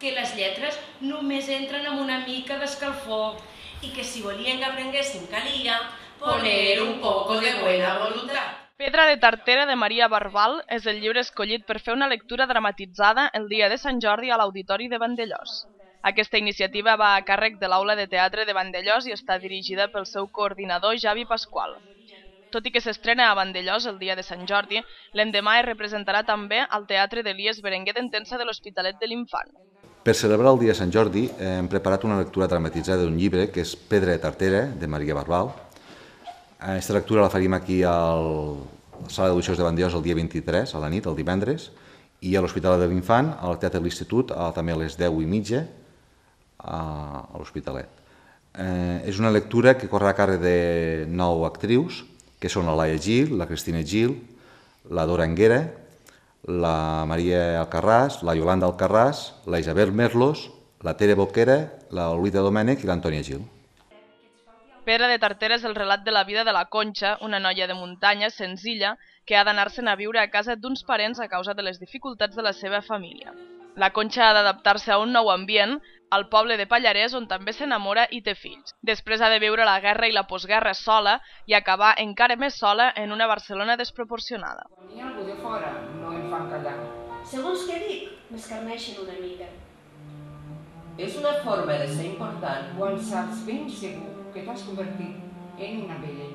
que les lletres només entren amb una mica d'escalfor i que si volien que aprenguessin calia poner un poco de buena voluntad. Pedra de Tartera de Maria Barbal és el llibre escollit per fer una lectura dramatitzada el dia de Sant Jordi a l'Auditori de Vandellòs. Aquesta iniciativa va a càrrec de l'Aula de Teatre de Vandellòs i està dirigida pel seu coordinador Javi Pasqual. Tot i que s'estrena a Vandellòs el dia de Sant Jordi, l'endemà es representarà també al Teatre d'Elies Berenguer d'Entença de l'Hospitalet de l'Infant. Per celebrar el dia de Sant Jordi hem preparat una lectura dramatitzada d'un llibre que és Pedra de Tartera, de Maria Barbal. Aquesta lectura la faríem aquí a la Sala d'Audicions de Vandellòs el dia 23, a la nit, el divendres, i a l'Hospitalet de l'Infant, al Teatre de l'Institut, també a les 10:30, a l'Hospitalet. És una lectura que corre a càrrec de 9 actrius, que són la Laia Gil, la Cristina Gil, la Dora Anguera, la Maria Alcarràs, la Yolanda Alcarràs, la Isabel Merlos, la Tere Boquera, la Lolita Domènech i l'Antònia Gil. Pedra de Tartera és el relat de la vida de la Conxa, una noia de muntanya senzilla que ha d'anar-se'n a viure a casa d'uns parents a causa de les dificultats de la seva família. La Conxa ha d'adaptar-se a un nou ambient, al poble de Pallarès, on també s'enamora i té fills. Després ha de viure la guerra i la postguerra sola i acabar encara més sola en una Barcelona desproporcionada. Quan hi ha algú de fora, no em fan callar. Segons què dic, m'escarneixen una mica. És una forma de ser important. Quan saps ben segur que t'has convertit en una vella